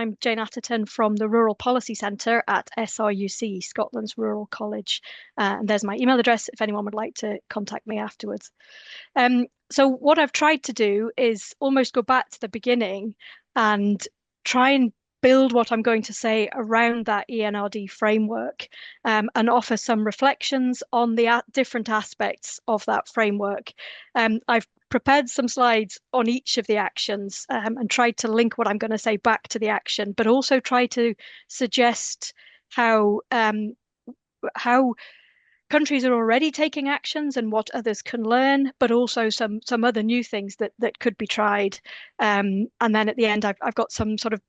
I'm Jane Atterton from the Rural Policy Centre at SRUC, Scotland's Rural College. And there's my email address if anyone would like to contact me afterwards. So what I've tried to do is almost go back to the beginning and try and build what I'm going to say around that ENRD framework, and offer some reflections on the different aspects of that framework. I've prepared some slides on each of the actions, and tried to link what I'm going to say back to the action, but also try to suggest how countries are already taking actions and what others can learn, but also some other new things that could be tried. And then at the end, I've got some sort of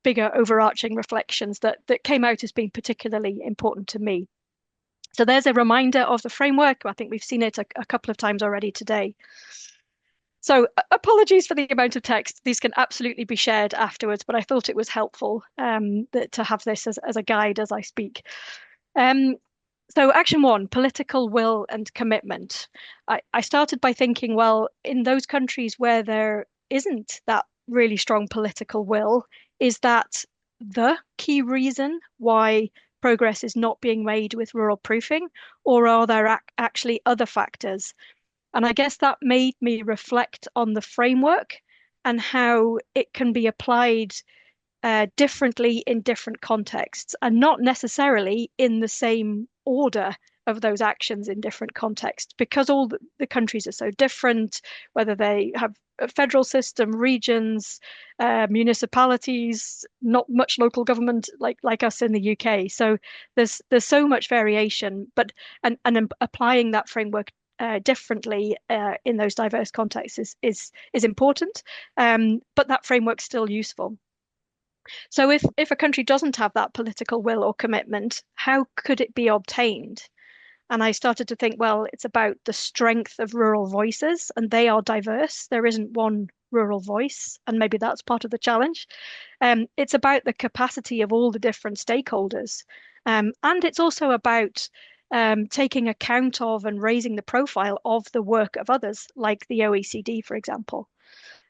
bigger overarching reflections that came out as being particularly important to me. So there's a reminder of the framework. I think we've seen it a couple of times already today. So apologies for the amount of text. These can absolutely be shared afterwards, but I thought it was helpful to have this as a guide as I speak. So action one, political will and commitment. I started by thinking, well, in those countries where there isn't that really strong political will, is that the key reason why progress is not being made with rural proofing, or are there actually other factors? And I guess that made me reflect on the framework and how it can be applied differently in different contexts and not necessarily in the same order of those actions in different contexts, because all the countries are so different, whether they have a federal system, regions, municipalities, not much local government like us in the UK. So there's so much variation, but and applying that framework differently in those diverse contexts is important, but that framework's still useful. So if a country doesn't have that political will or commitment, how could it be obtained? And I started to think, well, it's about the strength of rural voices, and they are diverse. There isn't one rural voice, and maybe that's part of the challenge. It's about the capacity of all the different stakeholders. And it's also about taking account of and raising the profile of the work of others, like the OECD, for example.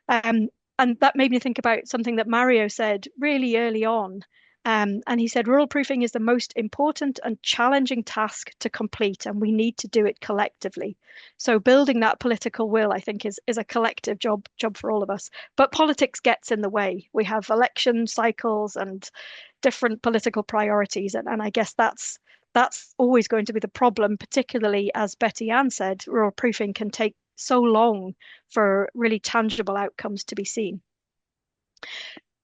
Um, and that made me think about something that Mario said really early on. And he said, rural proofing is the most important and challenging task to complete, and we need to do it collectively. So building that political will, I think, is a collective job for all of us. But politics gets in the way. We have election cycles and different political priorities, and I guess that's always going to be the problem, particularly as Betty Ann said, rural proofing can take so long for really tangible outcomes to be seen.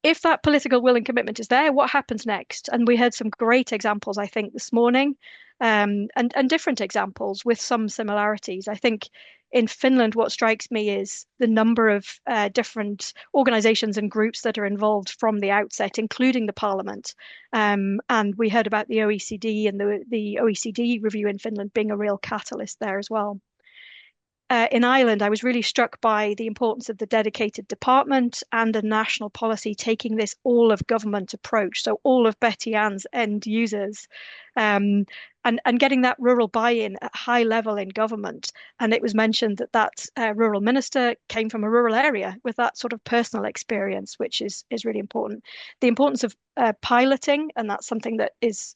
If that political will and commitment is there, what happens next? And we heard some great examples, I think, this morning, and different examples with some similarities. I think in Finland, what strikes me is the number of different organizations and groups that are involved from the outset, including the parliament. And we heard about the OECD and the OECD review in Finland being a real catalyst there as well. In Ireland, I was really struck by the importance of the dedicated department and a national policy taking this all of government approach. So all of Betty Ann's end users, and getting that rural buy-in at high level in government. And it was mentioned that rural minister came from a rural area with that sort of personal experience, which is really important. The importance of piloting, and that's something that is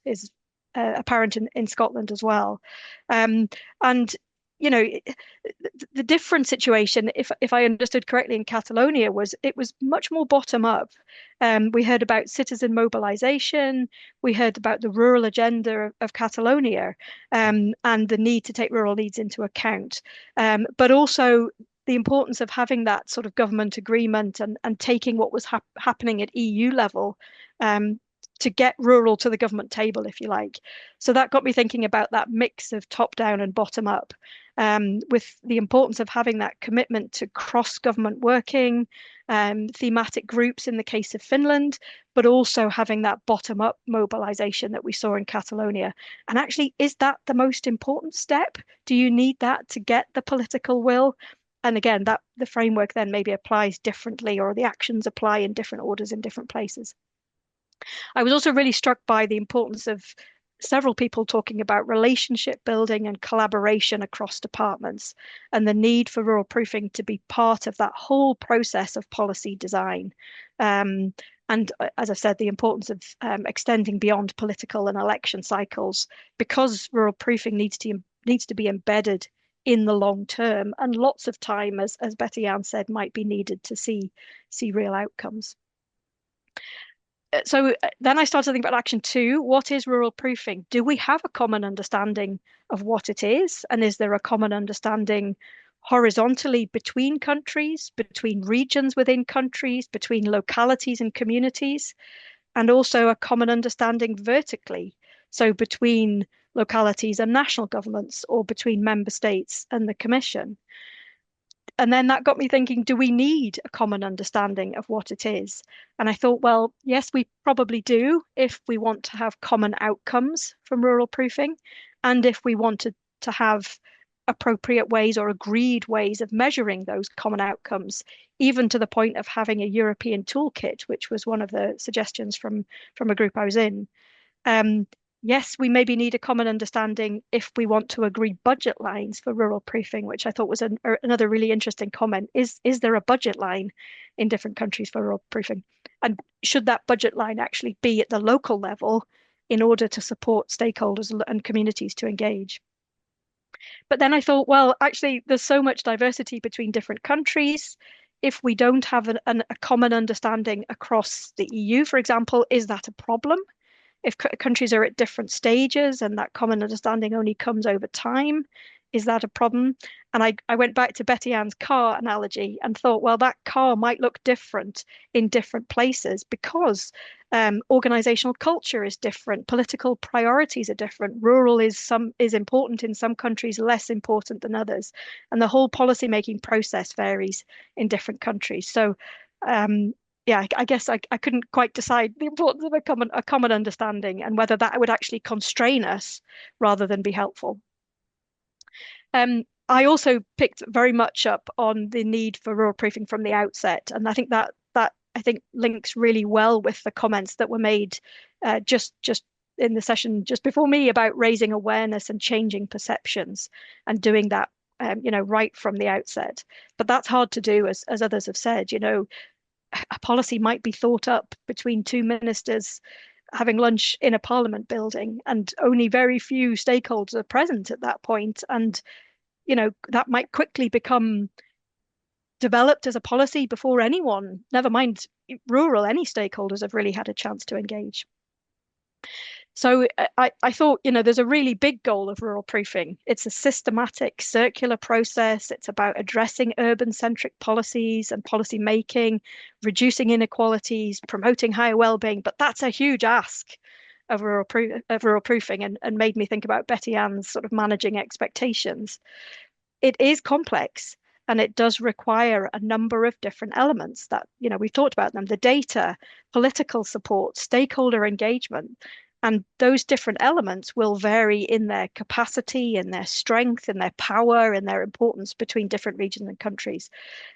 apparent in Scotland as well. And you know, the different situation, if I understood correctly, in Catalonia was it was much more bottom up. We heard about citizen mobilization. We heard about the rural agenda of Catalonia, and the need to take rural needs into account, but also the importance of having that sort of government agreement and taking what was happening at EU level, to get rural to the government table, if you like. So that got me thinking about that mix of top down and bottom up, with the importance of having that commitment to cross-government working, thematic groups in the case of Finland, but also having that bottom-up mobilization that we saw in Catalonia. And actually, is that the most important step? Do you need that to get the political will? And again, that the framework then maybe applies differently, or the actions apply in different orders in different places. I was also really struck by the importance of several people talking about relationship building and collaboration across departments, and the need for rural proofing to be part of that whole process of policy design. And as I said, the importance of extending beyond political and election cycles, because rural proofing needs to be embedded in the long term, and lots of time, as Betty Ann said, might be needed to see real outcomes. So then I started to think about action two. What is rural proofing? Do we have a common understanding of what it is? And is there a common understanding horizontally between countries, between regions within countries, between localities and communities, and also a common understanding vertically? So between localities and national governments, or between member states and the Commission. And then that got me thinking, do we need a common understanding of what it is? And I thought, well, yes, we probably do if we want to have common outcomes from rural proofing, and if we wanted to have appropriate ways or agreed ways of measuring those common outcomes, even to the point of having a European toolkit, which was one of the suggestions from a group I was in. Yes, we maybe need a common understanding if we want to agree budget lines for rural proofing, which I thought was another really interesting comment. Is there a budget line in different countries for rural proofing? And should that budget line actually be at the local level in order to support stakeholders and communities to engage? But then I thought, well, actually, there's so much diversity between different countries. If we don't have a common understanding across the EU, for example, is that a problem? If countries are at different stages and that common understanding only comes over time, is that a problem? And I went back to Betty Ann's car analogy and thought, well, that car might look different in different places because organizational culture is different, political priorities are different, rural is important in some countries, less important than others, and the whole policy making process varies in different countries. So yeah, I guess I couldn't quite decide the importance of a common understanding and whether that would actually constrain us rather than be helpful. I also picked very much up on the need for rural proofing from the outset, and I think that I think links really well with the comments that were made just in the session just before me about raising awareness and changing perceptions and doing that right from the outset. But that's hard to do, as others have said. A policy might be thought up between two ministers having lunch in a parliament building, and only very few stakeholders are present at that point. And, that might quickly become developed as a policy before anyone, never mind rural, any stakeholders have really had a chance to engage. So I thought, there's a really big goal of rural proofing. It's a systematic, circular process. It's about addressing urban-centric policies and policy making, reducing inequalities, promoting higher well-being. But that's a huge ask of rural proofing, and made me think about Betty Ann's sort of managing expectations. It is complex, and it does require a number of different elements that, we've talked about them: the data, political support, stakeholder engagement. And those different elements will vary in their capacity, in their strength, in their power, in their importance between different regions and countries.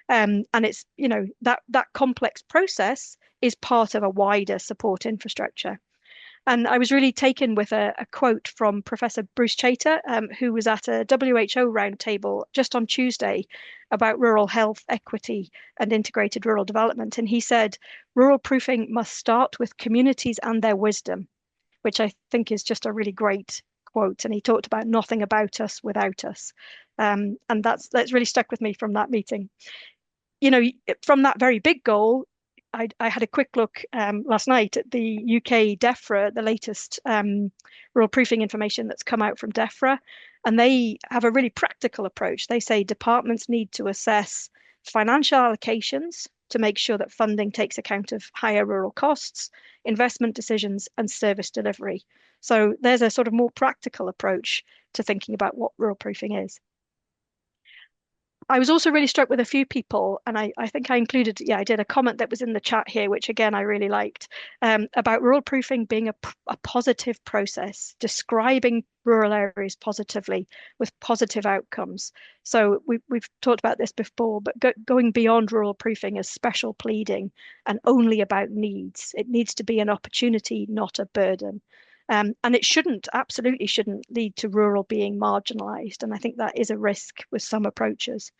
And it's, that complex process is part of a wider support infrastructure. And I was really taken with a quote from Professor Bruce Chater, who was at a WHO roundtable just on Tuesday about rural health, equity, and integrated rural development. And he said, rural proofing must start with communities and their wisdom, which I think is just a really great quote. And he talked about nothing about us without us. And that's really stuck with me from that meeting. From that very big goal, I had a quick look last night at the UK DEFRA, the latest rural proofing information that's come out from DEFRA. And they have a really practical approach. They say departments need to assess financial allocations to make sure that funding takes account of higher rural costs, investment decisions, and service delivery. So there's a sort of more practical approach to thinking about what rural proofing is. I was also really struck with a few people, and I think I included, I did a comment that was in the chat here, which again, I really liked, about rural proofing being a positive process, describing rural areas positively with positive outcomes. So we've talked about this before, but going beyond rural proofing is special pleading and only about needs. It needs to be an opportunity, not a burden. And it absolutely shouldn't lead to rural being marginalized. And I think that is a risk with some approaches.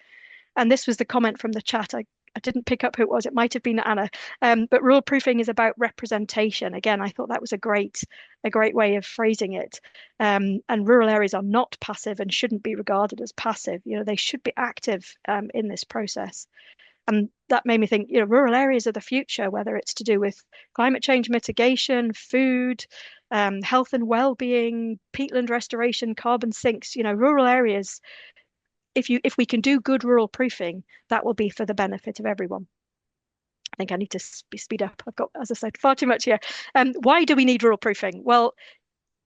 And this was the comment from the chat I didn't pick up who it was. It might have been Anna. But rural proofing is about representation. Again, I thought that was a great way of phrasing it. And rural areas are not passive and shouldn't be regarded as passive. They should be active in this process. And that made me think, rural areas are the future, whether it's to do with climate change mitigation, food, health and well-being, peatland restoration, carbon sinks. Rural areas, if we can do good rural proofing, that will be for the benefit of everyone. I think I need to speed up. I've got, as I said, far too much here. Why do we need rural proofing? Well,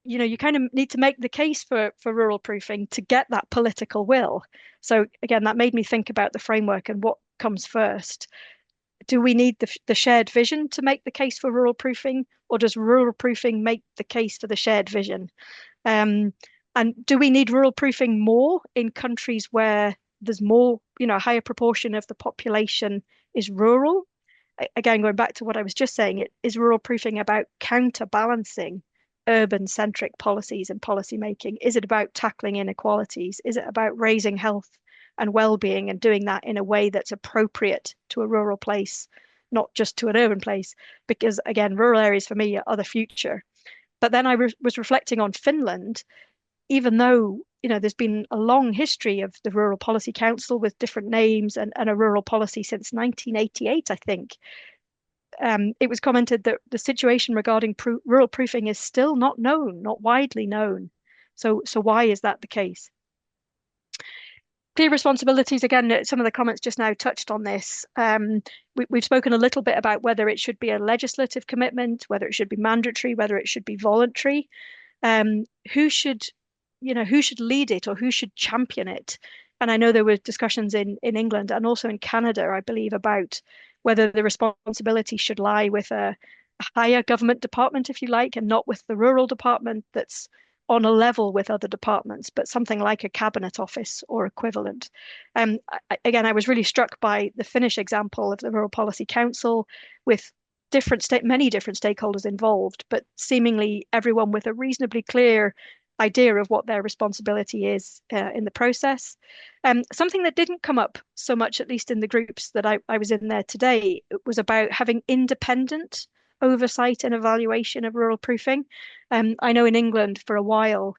you kind of need to make the case for rural proofing to get that political will. So again, that made me think about the framework and what comes first. Do we need the shared vision to make the case for rural proofing, or does rural proofing make the case for the shared vision? And do we need rural proofing more in countries where there's more, a higher proportion of the population is rural? Again, going back to what I was just saying, is rural proofing about counterbalancing urban-centric policies and policy making? Is it about tackling inequalities? Is it about raising health and well-being and doing that in a way that's appropriate to a rural place, not just to an urban place? Because again, rural areas for me are the future. But then I was reflecting on Finland, even though there's been a long history of the Rural Policy Council with different names and a rural policy since 1988, I think. It was commented that the situation regarding rural proofing is still not known, not widely known. So why is that the case? Clear responsibilities, again, some of the comments just now touched on this. We've spoken a little bit about whether it should be a legislative commitment, whether it should be mandatory, whether it should be voluntary. Who should lead it, or who should champion it? And I know there were discussions in England and also in Canada, I believe, about whether the responsibility should lie with a higher government department, if you like, and not with the rural department that's on a level with other departments, but something like a cabinet office or equivalent. Again, I was really struck by the Finnish example of the Rural Policy Council with many different stakeholders involved, but seemingly everyone with a reasonably clear idea of what their responsibility is in the process. Something that didn't come up so much, at least in the groups that I was in there today, was about having independent oversight and evaluation of rural proofing. I know in England for a while,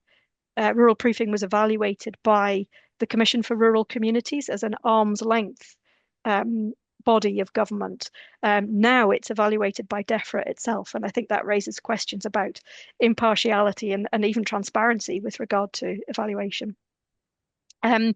rural proofing was evaluated by the Commission for Rural Communities as an arm's length body of government. Now it's evaluated by DEFRA itself, and I think that raises questions about impartiality and even transparency with regard to evaluation. The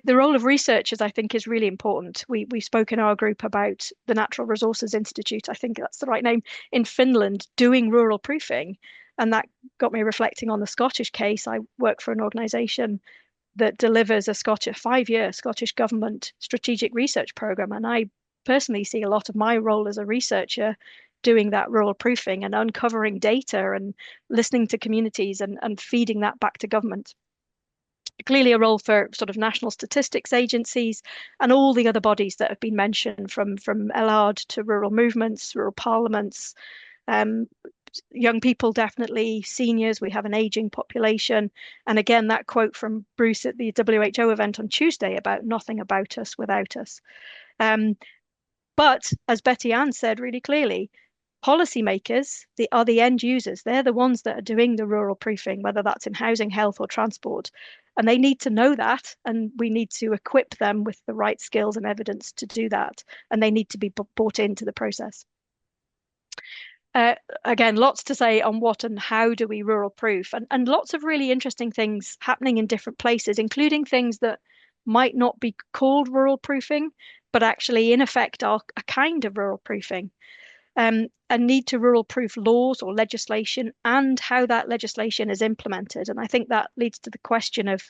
role of researchers, I think, is really important. We spoke in our group about the Natural Resources Institute, I think that's the right name, in Finland, doing rural proofing. And that got me reflecting on the Scottish case. I work for an organisation that delivers a 5-year Scottish Government strategic research programme. And I personally see a lot of my role as a researcher doing that rural proofing and uncovering data and listening to communities and feeding that back to government. Clearly a role for sort of national statistics agencies and all the other bodies that have been mentioned, from LARD to rural movements, rural parliaments, young people, definitely, seniors. We have an aging population. And again, that quote from Bruce at the WHO event on Tuesday about nothing about us without us. But as Betty Ann said really clearly, policymakers are the end users. They're the ones that are doing the rural proofing, whether that's in housing, health, or transport. And they need to know that, and we need to equip them with the right skills and evidence to do that. And they need to be brought into the process. Again, lots to say on what and how do we rural proof, and lots of really interesting things happening in different places, including things that might not be called rural proofing, but actually in effect are a kind of rural proofing. A need to rural proof laws or legislation and how that legislation is implemented. And I think that leads to the question of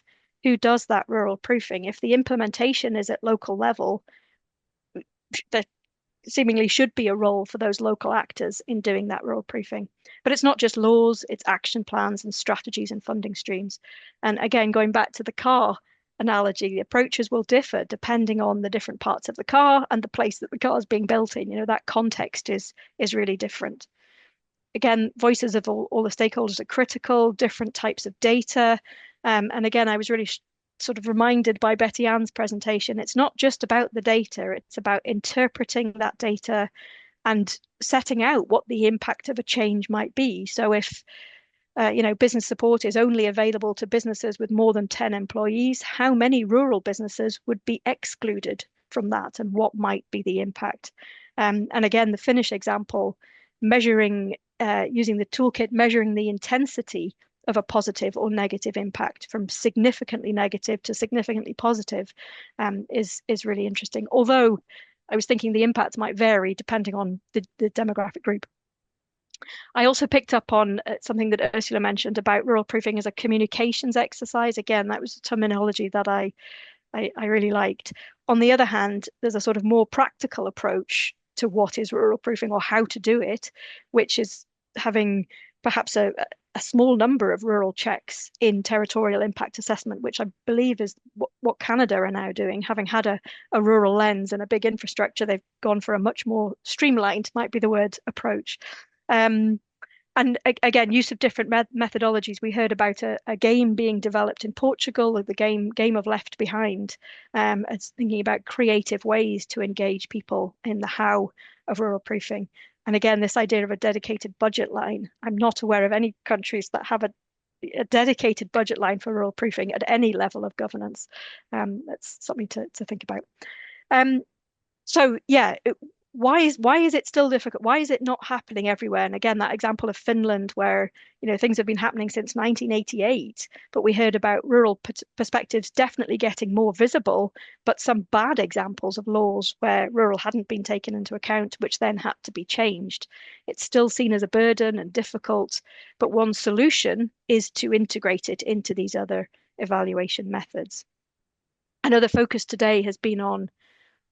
who does that rural proofing. If the implementation is at local level, there seemingly should be a role for those local actors in doing that rural proofing. But it's not just laws, it's action plans and strategies and funding streams. And again, going back to the car analogy, the approaches will differ depending on the different parts of the car and the place that the car is being built in. That context is really different. Again, voices of all the stakeholders are critical, different types of data. And again, I was really sort of reminded by Betty Ann's presentation, it's not just about the data, it's about interpreting that data and setting out what the impact of a change might be. So if business support is only available to businesses with more than 10 employees, how many rural businesses would be excluded from that, and what might be the impact? And again, the Finnish example, measuring using the toolkit, measuring the intensity of a positive or negative impact from significantly negative to significantly positive, is really interesting. Although I was thinking the impacts might vary depending on the demographic group. I also picked up on something that Ursula mentioned about rural proofing as a communications exercise. Again, that was a terminology that I really liked. On the other hand, there's a sort of more practical approach to what is rural proofing or how to do it, which is having perhaps a small number of rural checks in territorial impact assessment, which I believe is what Canada are now doing. Having had a rural lens and a big infrastructure, they've gone for a much more streamlined, might be the word, approach. And again, use of different methodologies. We heard about a game being developed in Portugal, the game of Left Behind. It's thinking about creative ways to engage people in the how of rural proofing. And again, this idea of a dedicated budget line. I'm not aware of any countries that have a dedicated budget line for rural proofing at any level of governance. That's something to think about. So yeah, why is it still difficult? Why is it not happening everywhere? And again, that example of Finland, where things have been happening since 1988, but we heard about rural perspectives definitely getting more visible, but some bad examples of laws where rural hadn't been taken into account, which then had to be changed. It's still seen as a burden and difficult, but one solution is to integrate it into these other evaluation methods. Another focus today has been on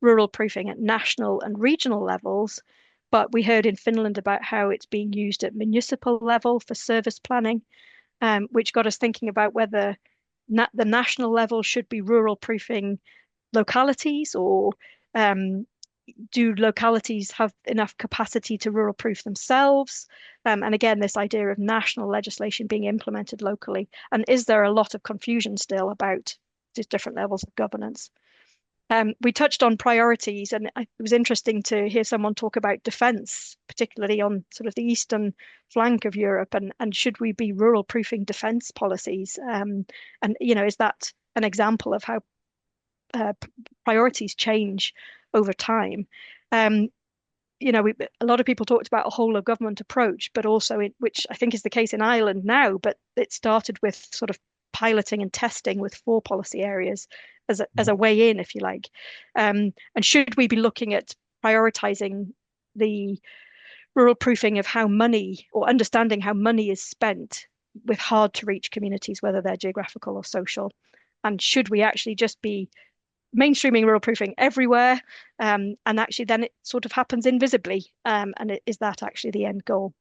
rural proofing at national and regional levels, but we heard in Finland about how it's being used at municipal level for service planning, which got us thinking about whether the national level should be rural proofing localities, or do localities have enough capacity to rural proof themselves? And again, this idea of national legislation being implemented locally. And is there a lot of confusion still about these different levels of governance? We touched on priorities, and it was interesting to hear someone talk about defence, particularly on sort of the eastern flank of Europe, and should we be rural proofing defence policies? And is that an example of how priorities change over time? A lot of people talked about a whole of government approach, but also which I think is the case in Ireland now, but it started with sort of piloting and testing with 4 policy areas as a way in, if you like. And should we be looking at prioritizing the rural proofing of how money, or understanding how money is spent with hard to reach communities, whether they're geographical or social? And should we actually just be mainstreaming rural proofing everywhere? And actually then it sort of happens invisibly. And is that actually the end goal?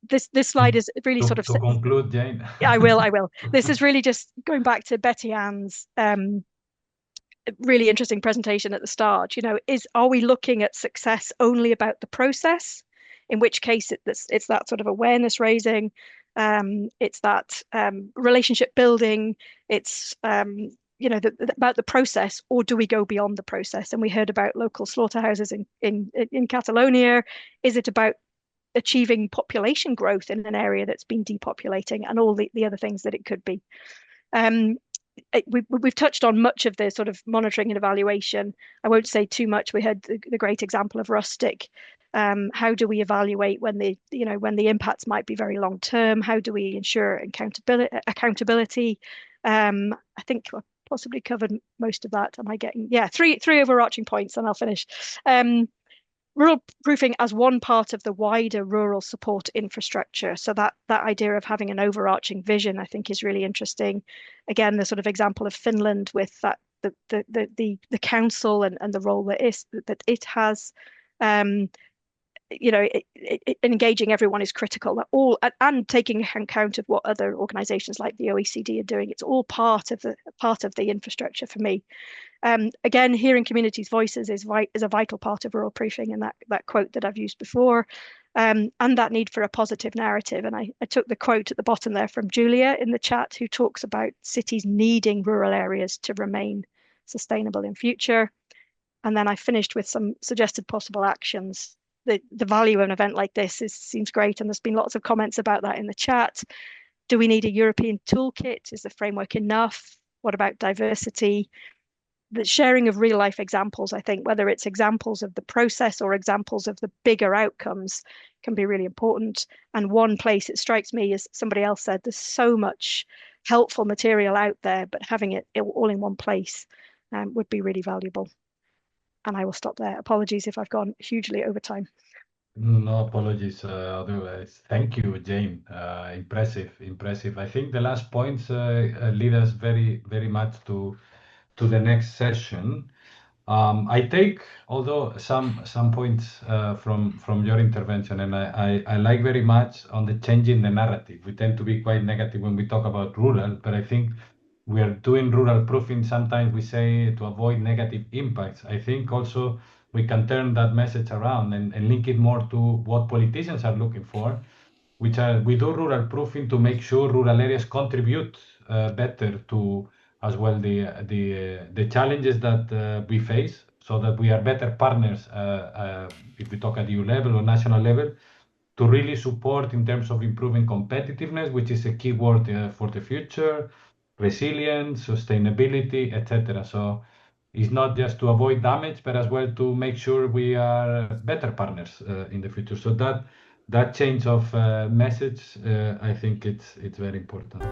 This slide is really sort of to conclude, Jane. I will. This is really just going back to Betty Ann's really interesting presentation at the start. Are we looking at success only about the process? In which case it's that sort of awareness raising, it's that relationship building, it's about the process, or do we go beyond the process? And we heard about local slaughterhouses in Catalonia. Is it about achieving population growth in an area that's been depopulating, and all the other things that it could be? We've touched on much of the sort of monitoring and evaluation. I won't say too much. We had the great example of Rustic. How do we evaluate when the impacts might be very long term? How do we ensure accountability? I think I possibly covered most of that. Am I getting three overarching points, and I'll finish. Rural proofing as one part of the wider rural support infrastructure. So that idea of having an overarching vision, I think, is really interesting. Again, the sort of example of Finland with that the council and the role that it has. Engaging everyone is critical. And taking account of what other organisations like the OECD are doing. It's all part of the infrastructure for me. Again, hearing communities' voices is a vital part of rural proofing, and that quote that I've used before. and that need for a positive narrative. And I took the quote at the bottom there from Julia in the chat, who talks about cities needing rural areas to remain sustainable in future. And then I finished with some suggested possible actions. The value of an event like this seems great, and there's been lots of comments about that in the chat. Do we need a European toolkit? Is the framework enough? What about diversity? The sharing of real life examples, I think, whether it's examples of the process or examples of the bigger outcomes, can be really important. And one place it strikes me, as somebody else said, there's so much helpful material out there, but having it all in one place would be really valuable. And I will stop there. Apologies if I've gone hugely over time. No apologies, otherwise. Thank you, Jane. Impressive, impressive. I think the last points lead us very, very much to the next session. I take, although some points from your intervention, and I like very much on the changing the narrative. We tend to be quite negative when we talk about rural, but I think we are doing rural proofing. Sometimes we say to avoid negative impacts. I think also we can turn that message around and link it more to what politicians are looking for, which are we do rural proofing to make sure rural areas contribute better to as well the challenges that we face, so that we are better partners if we talk at EU level or national level, to really support in terms of improving competitiveness, which is a key word for the future, resilience, sustainability, etc. So it's not just to avoid damage, but as well to make sure we are better partners in the future. So that change of message, I think it's very important.